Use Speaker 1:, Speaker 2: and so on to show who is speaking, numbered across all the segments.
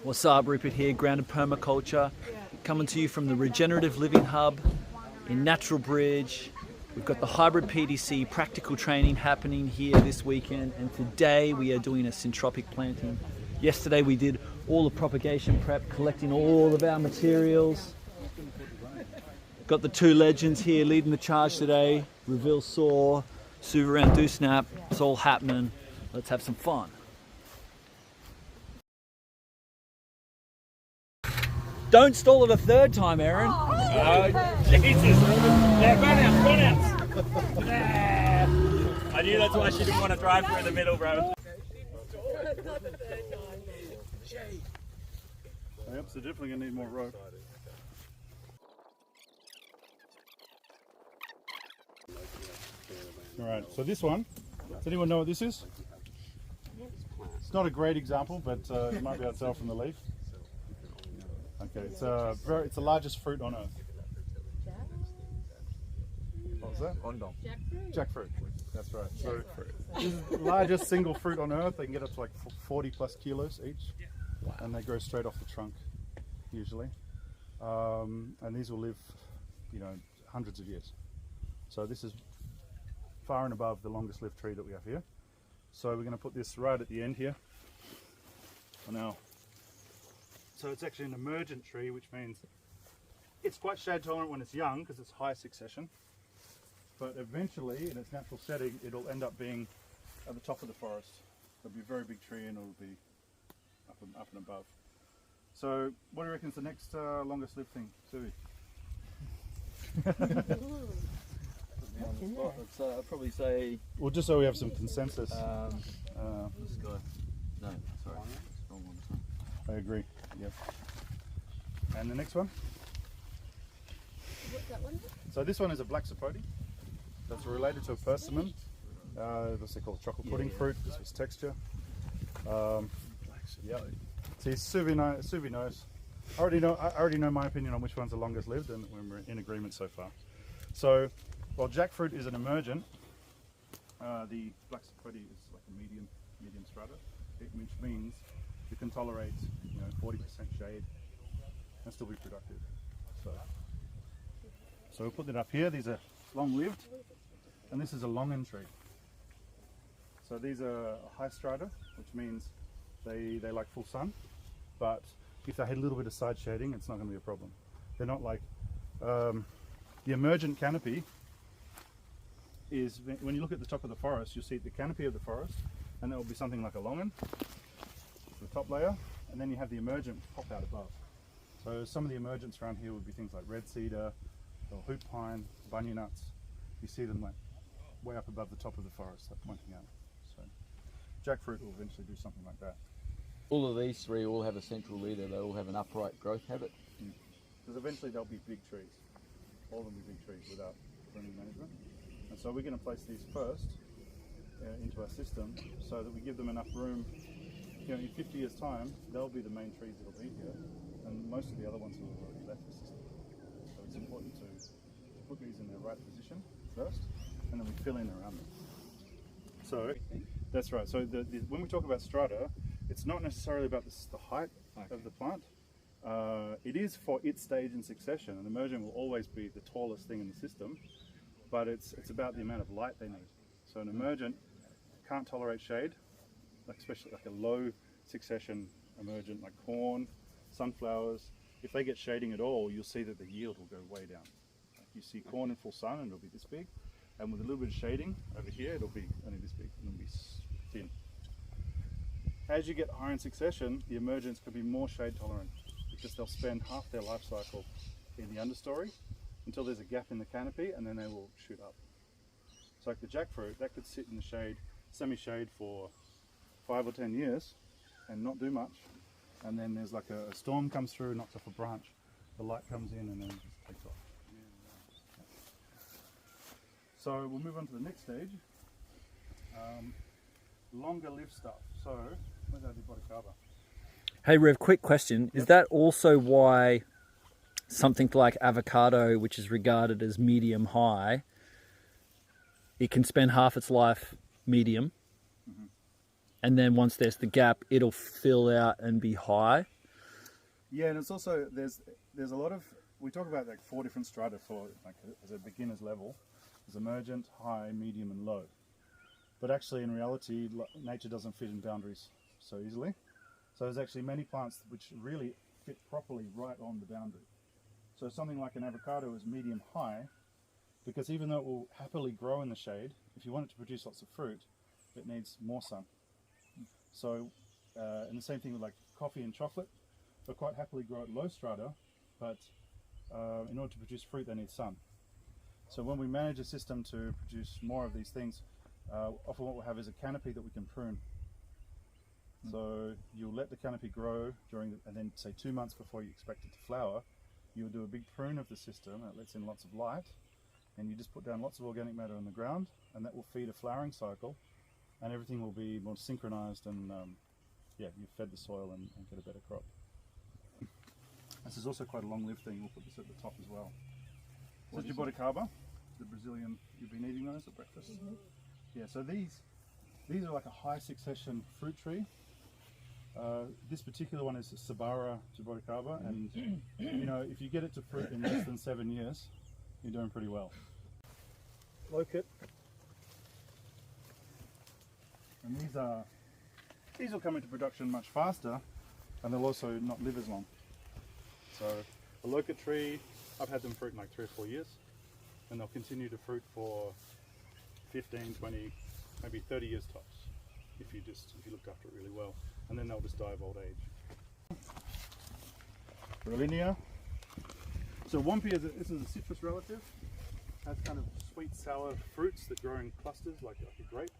Speaker 1: What's up, Rupert here, Grounded Permaculture, coming to you from the Regenerative Living Hub in Natural Bridge. We've got the hybrid PDC practical training happening here this weekend, and today we are doing a syntropic planting. Yesterday we did all the propagation prep, collecting all of our materials. Got the two legends here leading the charge today, Reville saw, Suveran Dewsnap. It's all happening. Let's have some fun. Don't stall it a third time, Aaron.
Speaker 2: Jesus. Yeah, burnouts. I knew that's why she didn't want to drive through the middle, bro.
Speaker 3: Yep, so definitely gonna need more rope. Alright, so this one, does anyone know what this is? It's not a great example, but you might be able to tell from the leaf. Okay, it's the largest fruit on earth. What was that? Jackfruit. That's right. So this is the largest single fruit on earth. They can get up to like 40 plus kilos each. Wow. And they grow straight off the trunk, usually. And these will live, hundreds of years. So this is far and above the longest lived tree that we have here. So we're going to put this right at the end here. Now, so it's actually an emergent tree, which means it's quite shade tolerant when it's young because it's high succession. But eventually, in its natural setting, it'll end up being at the top of the forest. It'll be a very big tree and it'll be up and above. So, what do you reckon is the next longest lived thing, Suvi?
Speaker 1: I'd probably say...
Speaker 3: Well, just so we have some consensus.
Speaker 1: this guy. No, sorry. Wrong one.
Speaker 3: I agree, yep. And the next one?
Speaker 4: What's that one?
Speaker 3: So this one is a black sapote. That's related to a persimmon. That's they call chocolate pudding fruit. This was texture. Yeah. See, Suvi knows. I already know my opinion on which one's the longest lived, and we're in agreement so far. So, while jackfruit is an emergent, the black sapote is like a medium strata, which means you can tolerate 40% shade and still be productive. So we'll put that up here. These are long-lived, and this is a longan tree. So these are high strata, which means they like full sun, but if they had a little bit of side shading, it's not going to be a problem. They're not like the emergent canopy is, when you look at the top of the forest, you'll see the canopy of the forest, and that will be something like a longan, the top layer, and then you have the emergent pop out above. So some of the emergents around here would be things like red cedar, or hoop pine, bunya nuts. You see them like way up above the top of the forest, like pointing out. So jackfruit will eventually do something like that.
Speaker 5: All of these three all have a central leader. They all have an upright growth habit.
Speaker 3: Because eventually they'll be big trees. All of them will be big trees without pruning management. And so we're going to place these first into our system so that we give them enough room. In 50 years' time, they'll be the main trees that'll be here, and most of the other ones will have already left the system. So it's important to put these in their right position first, and then we fill in around them. So that's right. So when we talk about strata, it's not necessarily about the height of the plant. It is for its stage in succession. An emergent will always be the tallest thing in the system, but it's about the amount of light they need. So an emergent can't tolerate shade, especially like a low succession emergent like corn, sunflowers. If they get shading at all, you'll see that the yield will go way down. Like you see corn in full sun and it'll be this big, and with a little bit of shading over here, it'll be only this big and it'll be thin. As you get higher in succession, the emergents could be more shade tolerant because they'll spend half their life cycle in the understory until there's a gap in the canopy, and then they will shoot up. So like the jackfruit, that could sit in the shade, semi-shade for 5 or 10 years and not do much, and then there's like a storm comes through, knocks off a branch, the light comes in, and then it just takes off. So we'll move on to the next stage. Longer lived stuff. So where's our Dewsnap?
Speaker 1: Hey Rev, quick question. Is that also why something like avocado, which is regarded as medium high, it can spend half its life medium, and then once there's the gap, it'll fill out and be high?
Speaker 3: Yeah, and it's also there's a lot of, we talk about like 4 different strata for like as a beginner's level. There's emergent, high, medium, and low. But actually, in reality, nature doesn't fit in boundaries so easily. So there's actually many plants which really fit properly right on the boundary. So something like an avocado is medium high, because even though it will happily grow in the shade, if you want it to produce lots of fruit, it needs more sun. So, and the same thing with like coffee and chocolate, they'll quite happily grow at low strata, but in order to produce fruit, they need sun. So when we manage a system to produce more of these things, often what we'll have is a canopy that we can prune. So you'll let the canopy grow and then say 2 months before you expect it to flower, you'll do a big prune of the system, and it lets in lots of light, and you just put down lots of organic matter in the ground, and that will feed a flowering cycle, and everything will be more synchronized, and yeah, you've fed the soil and get a better crop. This is also quite a long-lived thing. We'll put this at the top as well. This is jaboticaba, the Brazilian. You've been eating those at breakfast. Yeah, so these are like a high succession fruit tree. This particular one is Sabara jaboticaba, and you know, if you get it to fruit in less than 7 years, you're doing pretty well. Locust, and these will come into production much faster, and they'll also not live as long. So a locust tree, I've had them fruit in like 3 or 4 years, and they'll continue to fruit for 15, 20, maybe 30 years tops if you looked after it really well, and then they'll just die of old age. Reville. So Wampi this is a citrus relative. Has kind of sweet sour fruits that grow in clusters like a grape.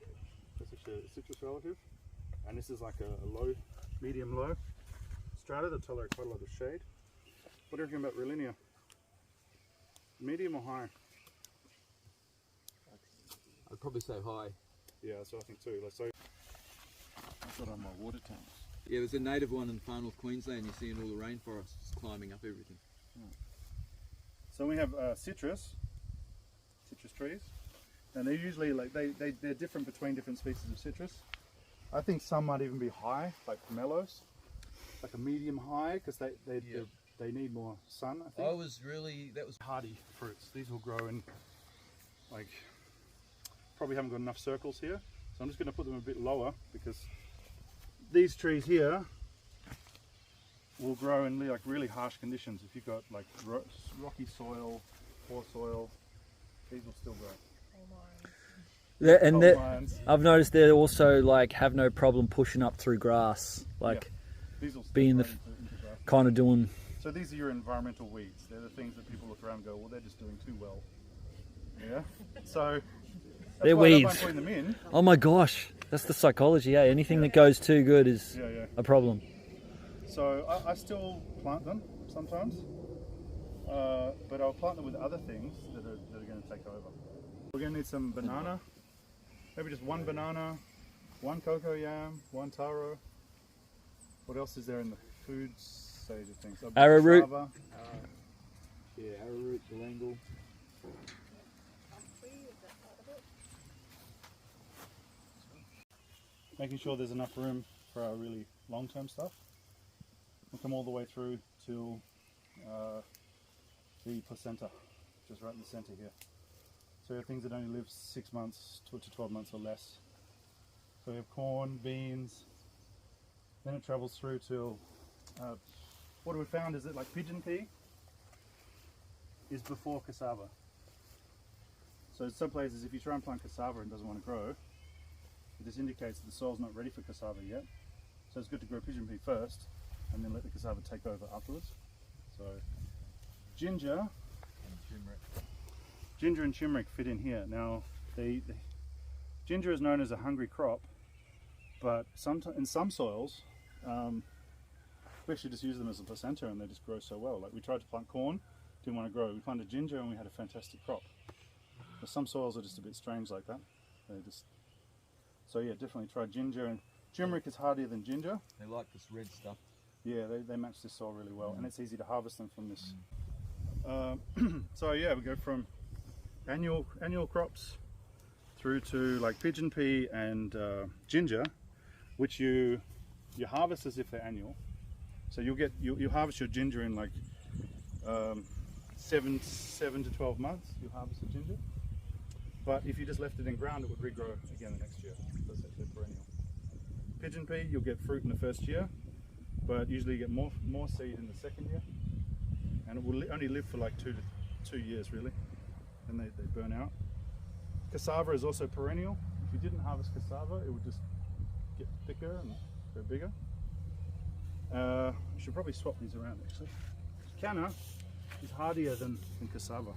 Speaker 3: That's actually a citrus relative, and this is like a low, medium low strata that tolerate quite a lot of shade. What do you reckon about Reville? Medium or high?
Speaker 5: I'd probably say high.
Speaker 3: Yeah, that's what I think too. So
Speaker 5: I've got on my water tanks. Yeah, there's a native one in far north Queensland. You see in all the rainforests climbing up everything.
Speaker 3: So we have citrus trees, and they're usually like they're different between different species of citrus. I think some might even be high, like pomelos, like a medium high, because they need more sun. I think. That was hardy fruits. These will grow in like, probably haven't got enough circles here, so I'm just going to put them a bit lower, because these trees here will grow in like really harsh conditions. If you've got like rocky soil, poor soil, these will still grow.
Speaker 1: And I've noticed they also like have no problem pushing up through grass, like
Speaker 3: these will
Speaker 1: being the kind of doing.
Speaker 3: So these are your environmental weeds. They're the things that people look around and go, well, they're just doing too well. Yeah. So
Speaker 1: they're weeds.
Speaker 3: Putting them in.
Speaker 1: Oh my gosh, that's the psychology. Anything that goes too good is a problem.
Speaker 3: So I still plant them sometimes, but I'll plant them with other things that are going to take over. We're going to need some banana, maybe just one banana, one cocoa yam, one taro. What else is there in the food stage of things?
Speaker 1: Arrowroot.
Speaker 5: Yeah, arrowroot, galangal.
Speaker 3: Making sure there's enough room for our really long-term stuff. We'll come all the way through till the placenta, just right in the center here. So we have things that only live 6 months to 12 months or less. So we have corn, beans, then it travels through till, what we found is that like pigeon pea is before cassava. So in some places, if you try and plant cassava and it doesn't want to grow, it just indicates that the soil's not ready for cassava yet. So it's good to grow pigeon pea first, and then let the cassava take over afterwards. So ginger and turmeric fit in here. Now, the ginger is known as a hungry crop, but in some soils, we actually just use them as a placenta, and they just grow so well. Like we tried to plant corn, didn't want to grow. We planted ginger, and we had a fantastic crop. But some soils are just a bit strange like that. So yeah, definitely try ginger. And turmeric is hardier than ginger.
Speaker 5: They like this red stuff.
Speaker 3: Yeah, they match this soil really well, and it's easy to harvest them from this. So yeah, we go from annual crops through to like pigeon pea and ginger, which you harvest as if they're annual. So you'll harvest your ginger in like 7 to 12 months. You'll harvest the ginger. But if you just left it in ground, it would regrow again the next year. So it's actually perennial. Pigeon pea, you'll get fruit in the first year, but usually you get more seed in the second year, and it will only live for like 2 years really, and they burn out. Cassava is also perennial. If you didn't harvest cassava, it would just get thicker and go bigger. I should probably swap these around actually. Canna is hardier than cassava,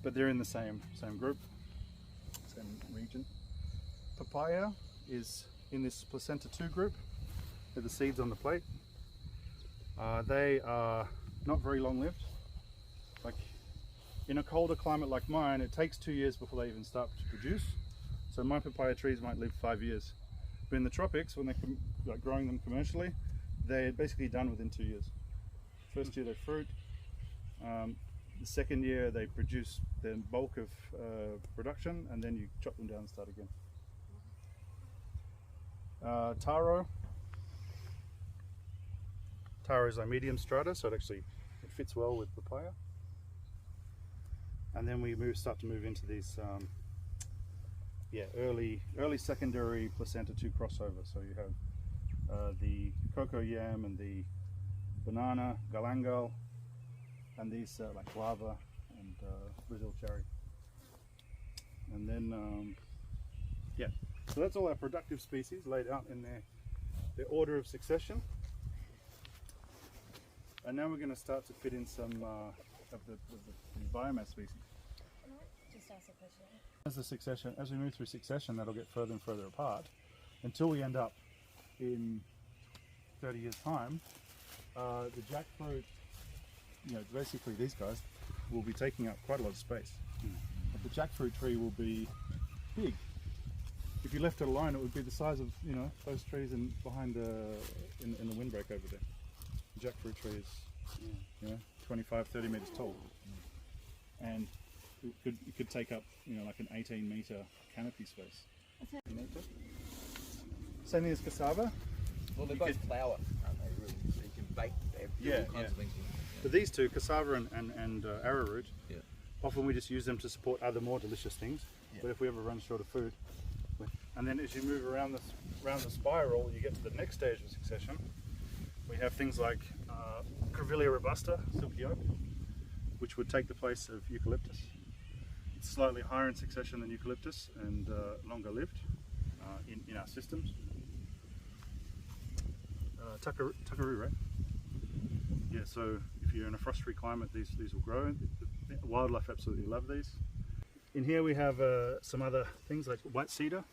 Speaker 3: but they're in the same group, same region. Papaya is in this placenta 2 group. They're the seeds on the plate. They are not very long lived. Like in a colder climate like mine, it takes 2 years before they even start to produce. So my papaya trees might live 5 years. But in the tropics, when they're like growing them commercially, they're basically done within 2 years. First year they fruit. The second year they produce the bulk of production, and then you chop them down and start again. Taro. Taro is a medium strata, so it fits well with papaya. And then we start to move into these early secondary placenta 2 crossover. So you have the cocoa yam and the banana, galangal, and these like guava and Brazil cherry. And then so that's all our productive species laid out in their order of succession. And now we're going to start to fit in some of the biomass species.
Speaker 4: Can I just ask a question?
Speaker 3: As we move through succession, that'll get further and further apart until we end up in 30 years' time. The jackfruit, basically these guys will be taking up quite a lot of space. But the jackfruit tree will be big. If you left it alone, it would be the size of those trees behind in the windbreak over there. The jackfruit tree is 25-30 meters tall, and it could take up like an 18-meter canopy space. Same thing as cassava.
Speaker 5: Well, they're both flour, aren't they? Really, so you can bake. They have all kinds of things.
Speaker 3: But these two, cassava and arrowroot, often we just use them to support other more delicious things. But if we ever run short of food, and then as you move around the spiral, you get to the next stage of succession. We have things like Reville robusta, silky oak, which would take the place of eucalyptus. It's slightly higher in succession than eucalyptus and longer lived in our systems. Tuckaroo, right? Yeah, so if you're in a frost-free climate, these will grow. The wildlife absolutely love these. In here we have some other things like white cedar.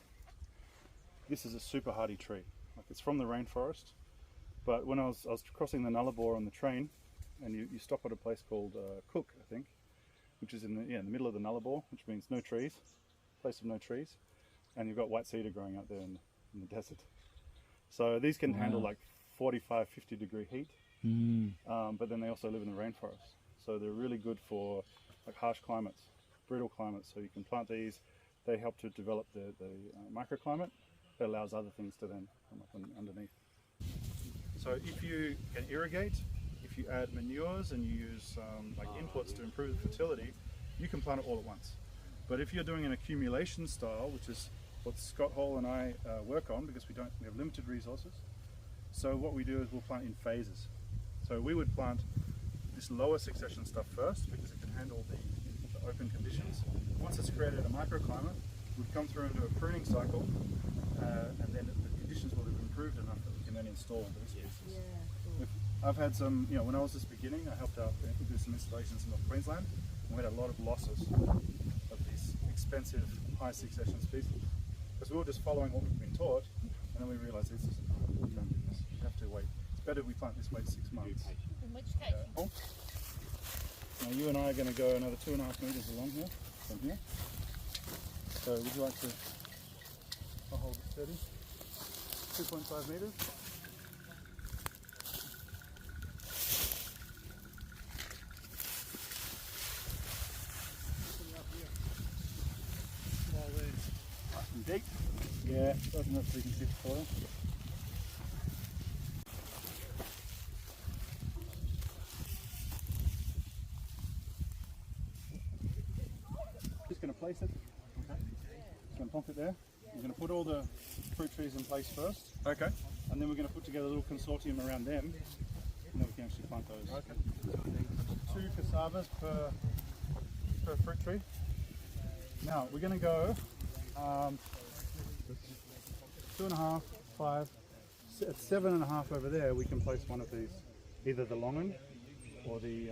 Speaker 3: This is a super hardy tree. Like it's from the rainforest, but when I was crossing the Nullarbor on the train, and you stop at a place called Cook, I think, which is in the middle of the Nullarbor, which means no trees, place of no trees, and you've got white cedar growing out there in the desert. So these can handle like 45, 50 degree heat, but then they also live in the rainforest. So they're really good for like harsh climates, brittle climates. So you can plant these. They help to develop the microclimate. That allows other things to then come up underneath. So if you can irrigate, if you add manures and you use like inputs to improve the fertility, you can plant it all at once. But if you're doing an accumulation style, which is what Scott Hall and I work on, because we have limited resources. So what we do is we'll plant in phases. So we would plant this lower succession stuff first because it can handle the open conditions. Once it's created a microclimate, we'd come through into a pruning cycle, and then the conditions will have improved enough that we can then install these species. I've had some, when I was just beginning, I helped out do some installations in North Queensland, and we had a lot of losses of these expensive high succession species. Because we were just following what we've been taught, and then we realised this isn't enough. We can't do this. We have to wait. It's better if we plant this way 6 months.
Speaker 4: In which case?
Speaker 3: Now you and I are going to go another 2.5 metres along here, from here. So would you like to hold it steady? 2.5 metres. Nice and deep. Yeah, open up so you can see the soil. place it. Okay. Just going to plonk it there. We're going to put all the fruit trees in place first.
Speaker 2: Okay.
Speaker 3: And then we're going to put together a little consortium around them. And then we can actually plant those. Okay. 2 cassavas per fruit tree. Now we're going to go 2.5, 5, at 7.5 over there. We can place one of these, either the long end or the.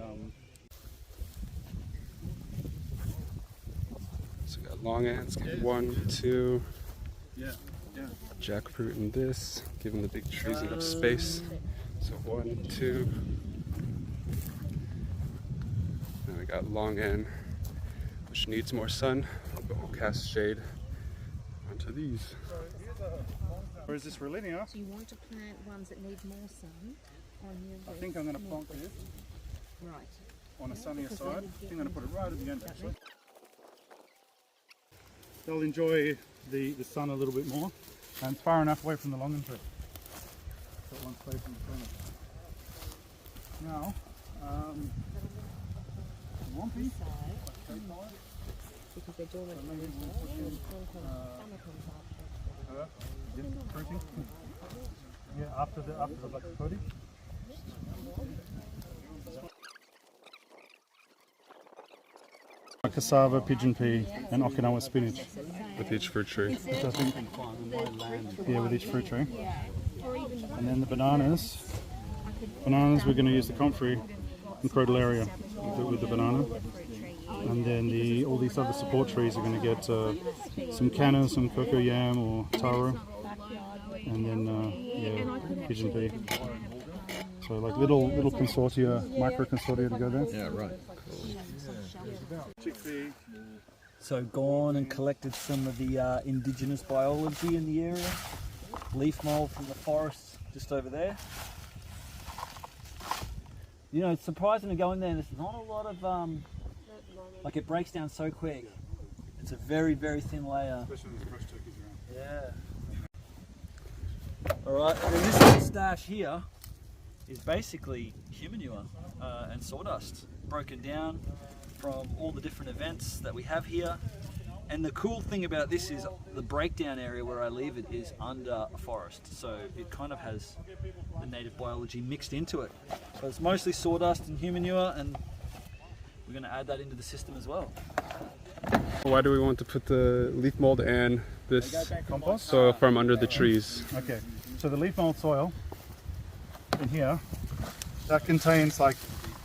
Speaker 6: So we got long ends, get 1, 2.
Speaker 3: Yeah.
Speaker 6: Jackfruit in this, giving the big trees enough space. So 1, 2. Then we got long end, which needs more sun, but we'll cast shade onto these.
Speaker 3: Or is this relinear?
Speaker 4: Do you want to plant ones that need more sun on your
Speaker 3: I think I'm going to plonk this
Speaker 4: Right.
Speaker 3: on a sunnier side. I think I'm going to put it right at the end actually. They'll enjoy the sun a little bit more and far enough away from the long tree. Got one space in the corner. Now, Wampy.
Speaker 4: Because they're doing
Speaker 3: Fruiting. Yeah, after the black coating. Cassava, pigeon pea, and Okinawa spinach.
Speaker 6: With each fruit tree.
Speaker 3: Which I think yeah, with each fruit tree. And then the bananas. Bananas, we're going to use the comfrey and crotalaria with the banana. And then all these other support trees are going to get some canna, some cocoa yam or taro. And then pigeon pea. So like little consortia, micro consortia to go there.
Speaker 5: Yeah, right.
Speaker 3: Chickpea.
Speaker 1: So gone and collected some of the indigenous biology in the area. Leaf mold from the forest just over there. You know, it's surprising to go in there and there's not a lot of, like it breaks down so quick. It's a very, very thin layer.
Speaker 3: Especially with the fresh turkeys around.
Speaker 1: Yeah. Alright, and then this little stash here is basically human manure and sawdust broken down from all the different events that we have here. And the cool thing about this is the breakdown area where I leave it is under a forest, so it kind of has the native biology mixed into it. So it's mostly sawdust and human manure, and we're going to add that into the system as well.
Speaker 6: Why do we want to put the leaf mold and this
Speaker 3: Compost?
Speaker 6: soil from under the trees?
Speaker 3: Okay, so the leaf mold soil in here, that contains like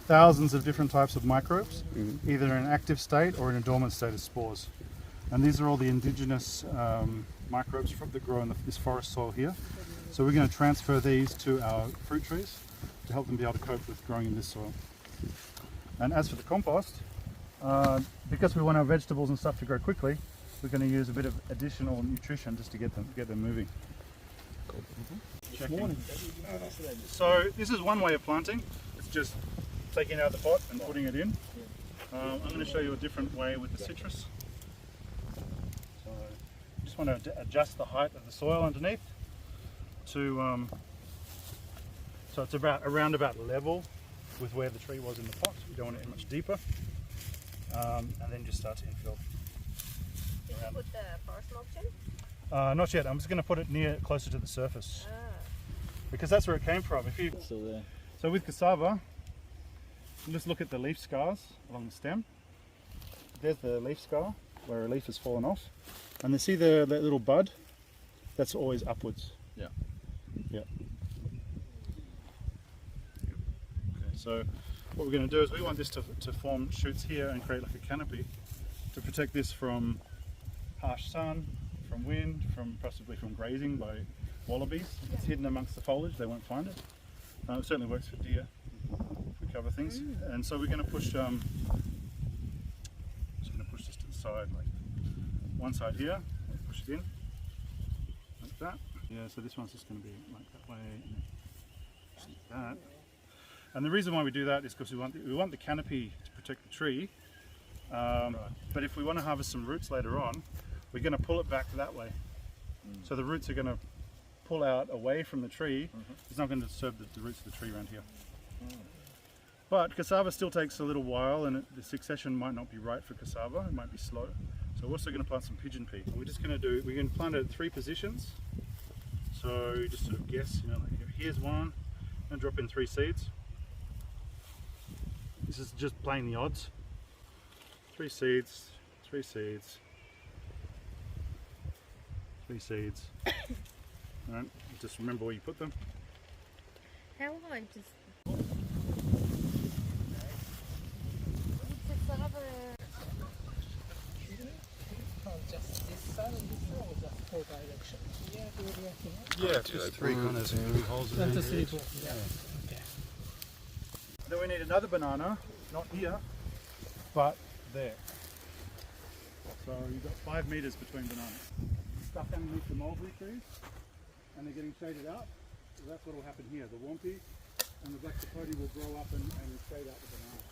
Speaker 3: thousands of different types of microbes, either in an active state or in a dormant state as spores. And these are all the indigenous microbes that grow in this forest soil here. So we're going to transfer these to our fruit trees to help them be able to cope with growing in this soil. And as for the compost, because we want our vegetables and stuff to grow quickly, we're going to use a bit of additional nutrition just to get them moving. Checking. So this is one way of planting. It's just taking it out of the pot and putting it in. I'm going to show you a different way with the citrus. So just want to adjust the height of the soil underneath to so it's around about level with where the tree was in the pot. You don't want it much deeper. And then just start to infill.
Speaker 4: Did you put the forest mulch in?
Speaker 3: Not yet. I'm just going to put it closer to the surface because that's where it came from.
Speaker 1: It's still there.
Speaker 3: So with cassava, you just look at the leaf scars along the stem. There's the leaf scar where a leaf has fallen off, and you see that little bud. That's always upwards.
Speaker 5: Yeah.
Speaker 3: Yeah. Okay, so what we're going to do is we want this to form shoots here and create like a canopy to protect this from harsh sun, from wind, possibly from grazing by wallabies. It's hidden amongst the foliage, they won't find it. It certainly works for deer if we cover things. And so we're going to push, just going to push this to the side, like one side here, push it in, like that. Yeah, so this one's just going to be like that way, and just like that. And the reason why we do that is because we want the canopy to protect the tree. But if we want to harvest some roots later on, we're going to pull it back that way. So the roots are going to pull out away from the tree. It's not going to disturb the roots of the tree around here. But cassava still takes a little while, and the succession might not be right for cassava. It might be slow. So we're also going to plant some pigeon pea. We're going to plant it at 3 positions. So just sort of guess, you know, like here's one, and drop in 3 seeds. This is just playing the odds. 3 seeds, 3 seeds, 3 seeds. Alright, just remember where you put them.
Speaker 4: How I just. Just this side and this side, or just 4 directions?
Speaker 3: Yeah, just 3 kind of 3 holes in
Speaker 4: Just
Speaker 3: there.
Speaker 4: 3 yeah. Okay.
Speaker 3: Then we need another banana, not here, but there. So you've got 5 meters between bananas. Stuck underneath the mulberry trees, and they're getting shaded out. So that's what will happen here. The wampy and the black sapote will grow up and shade out the banana.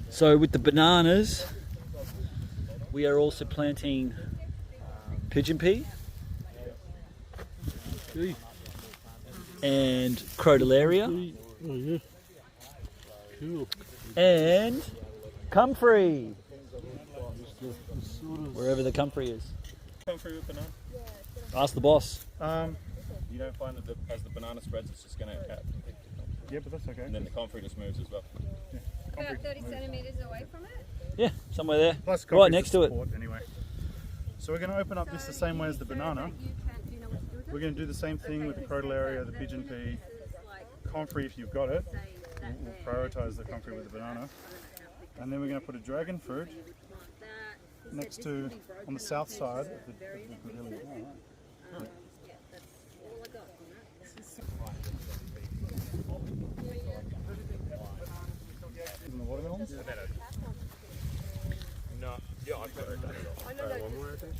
Speaker 1: So with the bananas, we are also planting pigeon pea and crotalaria and comfrey, wherever the comfrey is.
Speaker 2: Comfrey with banana.
Speaker 1: Ask the boss.
Speaker 2: You don't find that as the banana spreads, it's just going to cap.
Speaker 3: Yeah, but that's okay.
Speaker 2: And then the comfrey just moves as well.
Speaker 7: About 30 centimetres away from it?
Speaker 1: Yeah, somewhere there.
Speaker 3: Plus
Speaker 1: Right
Speaker 3: concrete's
Speaker 1: next
Speaker 3: the
Speaker 1: to it.
Speaker 3: support anyway. So we're going to open up this the same way as the banana.
Speaker 7: Do you know what to do with it?
Speaker 3: We're going to do the same thing with the crotalaria, the pigeon pea, comfrey if you've got it. We'll prioritise the comfrey with the banana. And then we're going to put a dragon fruit next to, on the south side of the Reville. And the watermelons?
Speaker 2: No. Yeah, I've got it. One more, I think.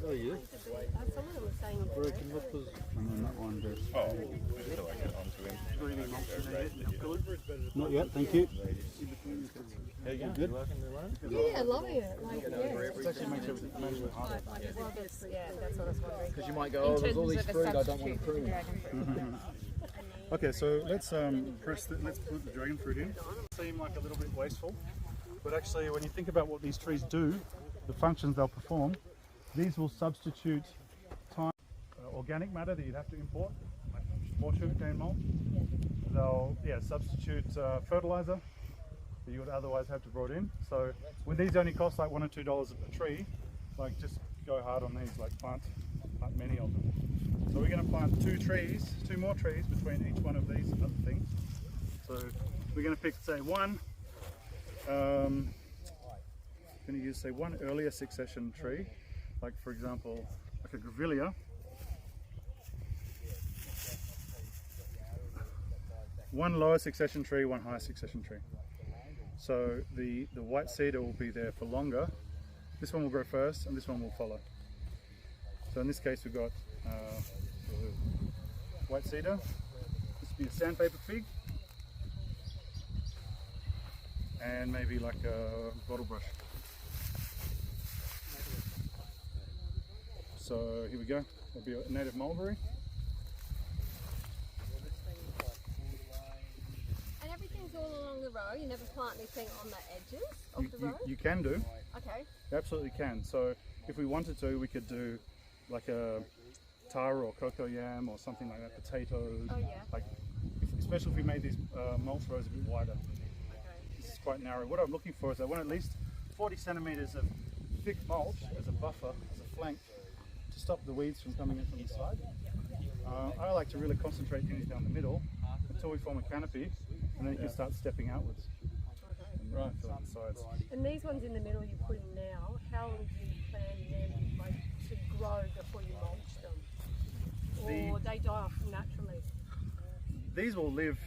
Speaker 3: Oh yeah.
Speaker 7: Someone was saying
Speaker 3: And then that one goes.
Speaker 2: Oh, until I get onto him.
Speaker 3: Not yet, thank you.
Speaker 7: yeah, loving it. Like, yeah.
Speaker 3: It actually makes everything management harder.
Speaker 7: Well, that's what I was wondering.
Speaker 5: Because you might go, oh, there's all these fruit I don't want to prune.
Speaker 3: Okay, so let's let's put the dragon fruit in. Seem like a little bit wasteful, but actually when you think about what these trees do, the functions they'll perform, these will substitute organic matter that you'd have to import, like more sugarcane mulch. They'll substitute fertilizer that you would otherwise have to brought in. So when these only cost like $1 or $2 a tree, like just go hard on these, like plant many of them. So we're going to plant 2 more trees between each one of these and other things. So we're going to pick, say, one earlier succession tree, like for example, like a grevillea. One lower succession tree, one higher succession tree. So the white cedar will be there for longer. This one will grow first and this one will follow. So in this case we've got white cedar. This will be a sandpaper fig. And maybe like a bottle brush. So here we go. There'll be a native mulberry.
Speaker 7: And everything's all along the row. You never plant anything on the edges of the row?
Speaker 3: You can do.
Speaker 7: Okay.
Speaker 3: You absolutely can. So if we wanted to, we could do like a taro or cocoa yam or something like that, potatoes.
Speaker 7: Oh, yeah.
Speaker 3: Like, especially if we made these mulch rows a bit wider. This is quite narrow. What I'm looking for is I want at least 40 centimetres of thick mulch as a buffer, as a flank, to stop the weeds from coming in from the side. I like to really concentrate things down the middle until we form a canopy, and then you can start stepping outwards. And fill out the sides.
Speaker 7: And these ones in the middle you put in now, how long do you plan them to grow before you mulch them? Or they die off naturally?
Speaker 3: These will live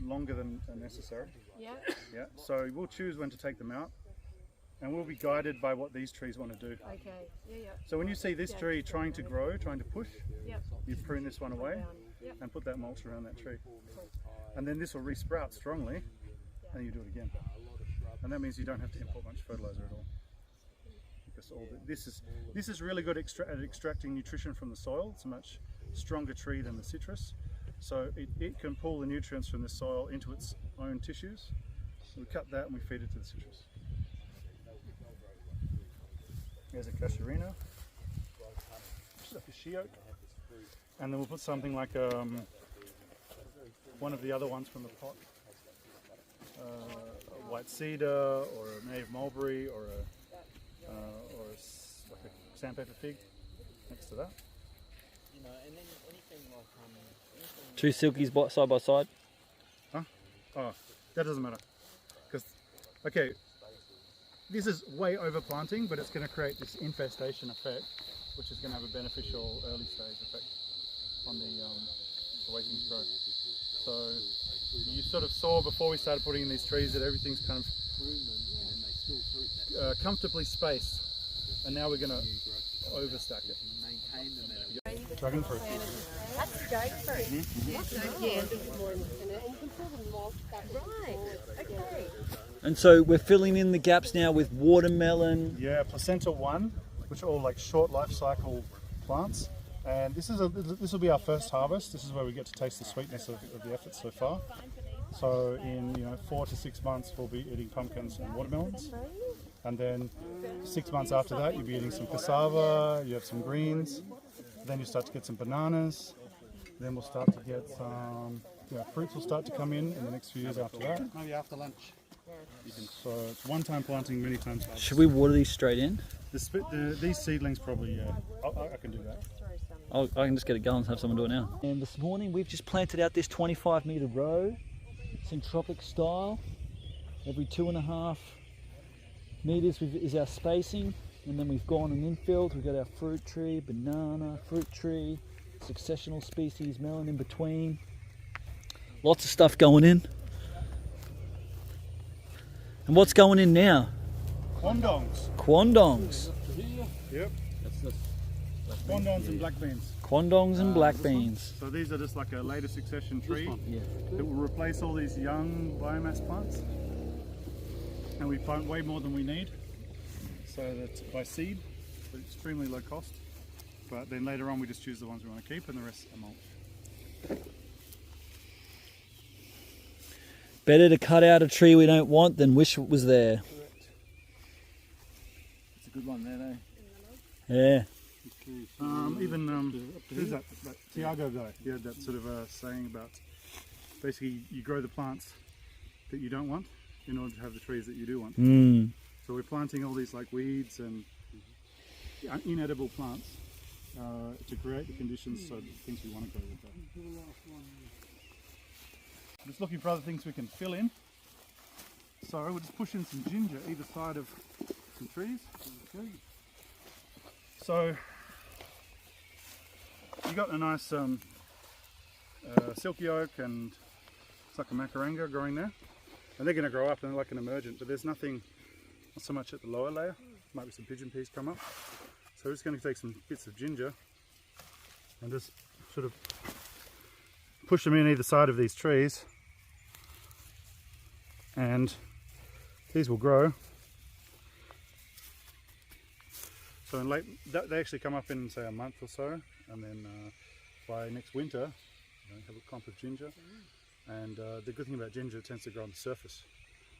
Speaker 3: longer than necessary.
Speaker 7: Yeah?
Speaker 3: Yeah. So we'll choose when to take them out, and we'll be guided by what these trees want to do.
Speaker 7: Okay. Yeah.
Speaker 3: So when you see this tree trying to grow, trying to push,
Speaker 7: Yep.
Speaker 3: you prune this one away
Speaker 7: Yep.
Speaker 3: and put that mulch around that tree. And then this will re-sprout strongly, and you do it again. and that means you don't have to import much fertilizer at all. Because this is really good at extracting nutrition from the soil. It's a much stronger tree than the citrus, so it can pull the nutrients from the soil into its own tissues. So we cut that and we feed it to the citrus. Here's a casuarina, just like a she oak, and then we'll put something like one of the other ones from the pot, a white cedar or a native mulberry or like a sandpaper fig next to that.
Speaker 5: You know, and then anything like
Speaker 1: Two silkies side by side.
Speaker 3: Huh? Oh, that doesn't matter. Because, okay, this is way over planting, but it's going to create this infestation effect, which is going to have a beneficial early stage effect on the way things grow. So you sort of saw before we started putting in these trees that everything's kind of comfortably spaced, and now we're going to overstack it. Dragon fruit.
Speaker 7: That's jackfruit. Yeah, a bit more independent. And you can pull them off that right. Okay.
Speaker 1: And so we're filling in the gaps now with watermelon.
Speaker 3: Yeah, placenta 1, which are all like short life cycle plants. And this will be our first harvest. This is where we get to taste the sweetness of the effort so far. So in 4 to 6 months we'll be eating pumpkins and watermelons. And then 6 months after that you'll be eating some cassava, you have some greens. Then you start to get some bananas. Then we'll start to get some, fruits will start to come in the next few years after that.
Speaker 8: Maybe after lunch.
Speaker 3: So it's one-time planting, many times harvest.
Speaker 1: Should we water these straight in?
Speaker 3: These seedlings probably, yeah. I can do that.
Speaker 1: I can just get it going and have someone do it now. And this morning we've just planted out this 25-metre row, Syntropic style. Every 2.5 metres is our spacing. And then we've gone and infilled. We've got our fruit tree, banana, fruit tree, successional species, melon in between. Lots of stuff going in. And what's going in now?
Speaker 3: Quandongs.
Speaker 1: Quandongs.
Speaker 3: Yep. Quandongs and black beans.
Speaker 1: Quandongs and black beans.
Speaker 3: So these are just like a later succession tree
Speaker 1: Yeah.
Speaker 3: that will replace all these young biomass plants. And we plant way more than we need. So that's by seed, but extremely low cost. But then later on we just choose the ones we want to keep and the rest are mulch.
Speaker 1: Better to cut out a tree we don't want than wish it was there.
Speaker 3: It's a good one there,
Speaker 1: Yeah.
Speaker 3: who's that Tiago guy? He had that sort of saying about basically you grow the plants that you don't want in order to have the trees that you do want.
Speaker 1: Mm.
Speaker 3: So we're planting all these like weeds and inedible plants to create the conditions so the things we want to grow with that. I'm just looking for other things we can fill in. So we'll just push in some ginger either side of some trees. Okay. So you got a nice silky oak and it's like a macaranga growing there. And they're going to grow up and they're like an emergent, but there's nothing, not so much at the lower layer. Might be some pigeon peas come up. So we're just going to take some bits of ginger and just sort of push them in either side of these trees, and these will grow. So in they actually come up in say a month or so, and then by next winter have a clump of ginger. And the good thing about ginger, it tends to grow on the surface.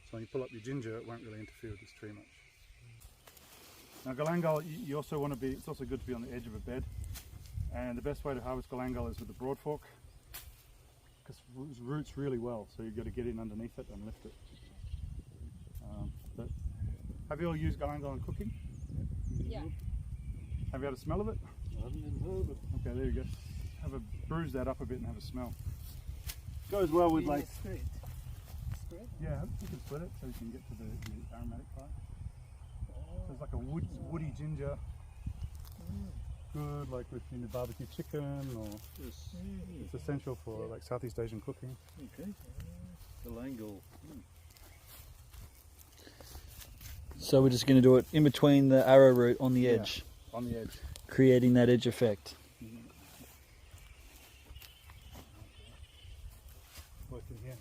Speaker 3: So when you pull up your ginger, it won't really interfere with this tree much. Now galangal, you also want to be, it's also good to be on the edge of a bed. And the best way to harvest galangal is with a broad fork, because it roots really well. So you've got to get in underneath it and lift it. But have you all used galangal in cooking?
Speaker 7: Yeah.
Speaker 3: Have you had a smell of it?
Speaker 8: I haven't even heard of it.
Speaker 3: Okay, there you go. Bruise that up a bit and have a smell. Goes well with like, yeah, you can split it so you can get to the aromatic part. So it's like a woody ginger. Good like with barbecue chicken, or it's essential for like Southeast Asian cooking.
Speaker 8: Okay. Galangal.
Speaker 1: So we're just going to do it in between the arrowroot on the edge.
Speaker 3: On the edge.
Speaker 1: Creating that edge effect.
Speaker 3: Working here.